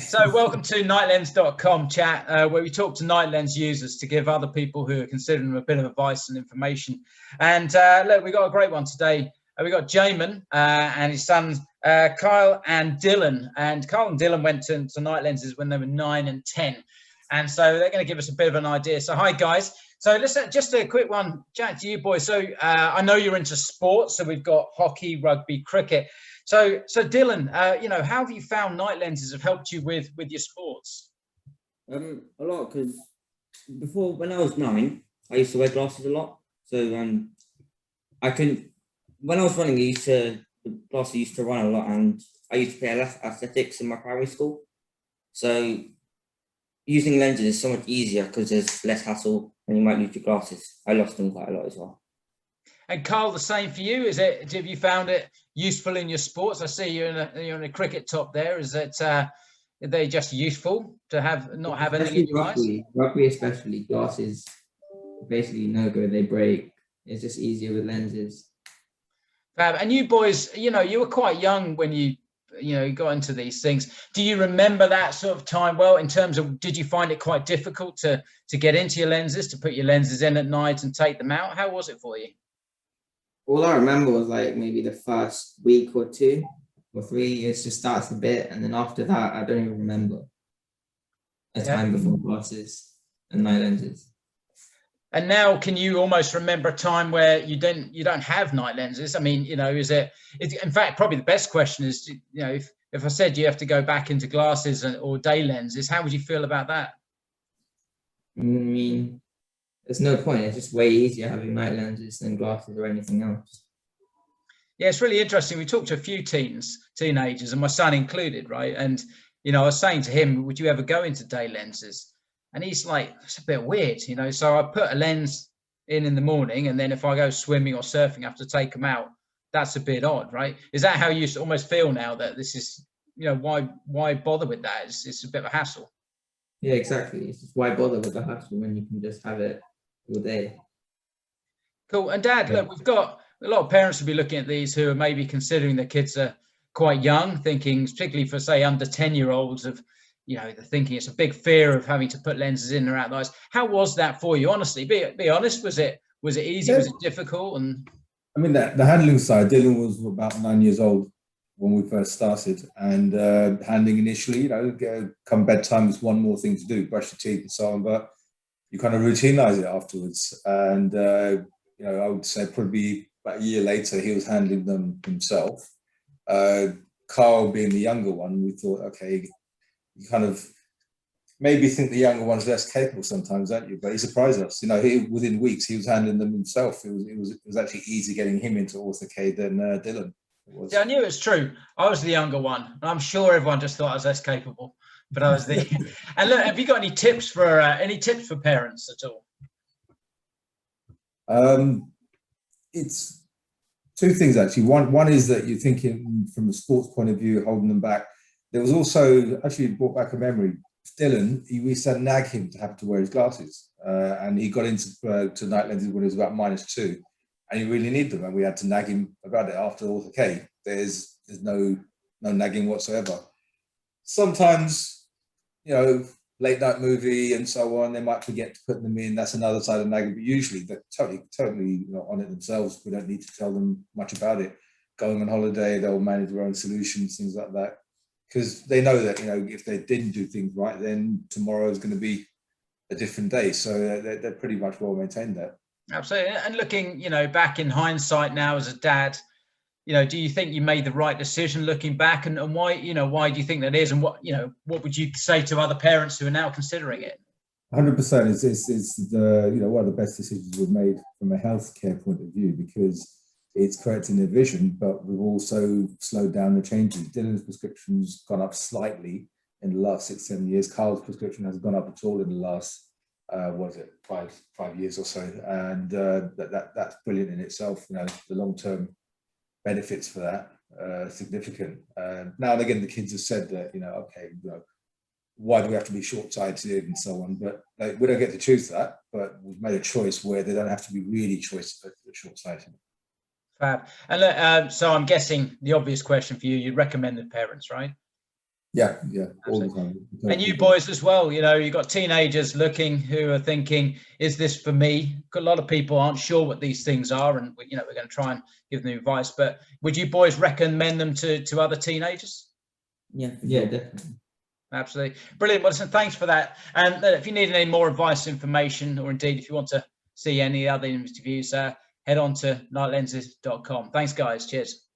So welcome to nightlens.com chat, where we talk to night lens users to give other people who are considering them a bit of advice and information. And look, we got a great one today. We got Jaimin and his sons Kyal and Dylan. And Kyal and Dylan went to night lenses when they were 9 and 10. And so they're going to give us a bit of an idea. So hi guys. So listen, just a quick one, chat to you boys. So I know you're into sports. So we've got hockey, rugby, cricket. So Dylan, how have you found night lenses have helped you with your sports? A lot, because before, when I was 9, I used to wear glasses a lot. So when I was running, the glasses used to run a lot, and I used to play athletics in my primary school. So using lenses is so much easier because there's less hassle, and you might lose your glasses. I lost them quite a lot as well. And Carl, the same for you. Have you found it useful in your sports? I see you're in a cricket top there. Is it are they just useful to not have anything in your eyes? Rugby especially, glasses basically no go, they break. It's just easier with lenses. Fab. And you boys, you were quite young when you got into these things. Do you remember that sort of time? Well, in terms of, did you find it quite difficult to get into your lenses, to put your lenses in at night and take them out? How was it for you? All I remember was like maybe the first week or 2 or 3, it just starts a bit, and then after that, I don't even remember a time before glasses and night lenses. And now, can you almost remember a time where you don't have night lenses? I mean, is it? In fact, probably the best question is, if I said you have to go back into glasses or day lenses, how would you feel about that? I mean, there's no point. It's just way easier having night lenses than glasses or anything else. Yeah, it's really interesting. We talked to a few teenagers, and my son included, right? And, I was saying to him, would you ever go into day lenses? And he's like, it's a bit weird, So I put a lens in the morning, and then if I go swimming or surfing, I have to take them out. That's a bit odd, right? Is that how you almost feel now, that this is, why bother with that? It's a bit of a hassle. Yeah, exactly. It's just, why bother with the hassle when you can just have it all day? Cool. And Dad, look, we've got a lot of parents will be looking at these who are maybe considering their kids are quite young, thinking, particularly for, say, under 10-year-olds, of, they're thinking it's a big fear of having to put lenses in or out the eyes. How was that for you? Honestly, be honest. Was it easy? Yeah. Was it difficult? And I mean, the handling side, Dylan was about 9 years old when we first started, and handling initially, come bedtime was one more thing to do, brush your teeth and so on, but you kind of routinize it afterwards. And, I would say probably about a year later, he was handling them himself. Carl being the younger one, we thought, okay, you kind of maybe think the younger one's less capable sometimes, don't you? But he surprised us. Within weeks, he was handling them himself. It was actually easier getting him into ortho-k than Dylan. Yeah, I knew it was true. I was the younger one. I'm sure everyone just thought I was less capable, but I was the. And look, have you got any tips for parents at all? It's two things actually. One is that you're thinking from a sports point of view, holding them back. There was also, actually brought back a memory. Dylan, we used to nag him to have to wear his glasses, and he got into night lenses when he was about -2, and he really needed them, and we had to nag him about it. After ortho-k, there's no nagging whatsoever. Sometimes, late night movie and so on, they might forget to put them in. That's another side of nagging, but usually they're totally on it themselves. We don't need to tell them much about it. Going on holiday, they'll manage their own solutions, things like that. Because they know that, if they didn't do things right, then tomorrow is going to be a different day. So they're pretty much well maintained there. Absolutely. And looking, back in hindsight now as a dad, do you think you made the right decision looking back, and why, why do you think that is? And what would you say to other parents who are now considering it? 100%. It's one of the best decisions we've made from a healthcare point of view, because it's correcting their vision, but we've also slowed down the changes. Dylan's prescription's gone up slightly in the last 6-7 years. Carl's prescription hasn't gone up at all in the last, 5 years or so. And that's brilliant in itself. The long-term benefits for that are significant. Now and again, the kids have said that, why do we have to be short-sighted and so on? But we don't get to choose that, but we've made a choice where they don't have to be really short-sighted. Fab. And so I'm guessing the obvious question for you, you'd recommend the parents, right? Yeah, all the time. And you boys as well, you know, you've got teenagers looking who are thinking, is this for me? A lot of people aren't sure what these things are, and you know, we're going to try and give them advice. But would you boys recommend them to other teenagers? Yeah, definitely. Absolutely. Brilliant. Well, listen, thanks for that. And if you need any more advice, information, or indeed if you want to see any other interviews, head on to nightlenses.com. Thanks, guys. Cheers.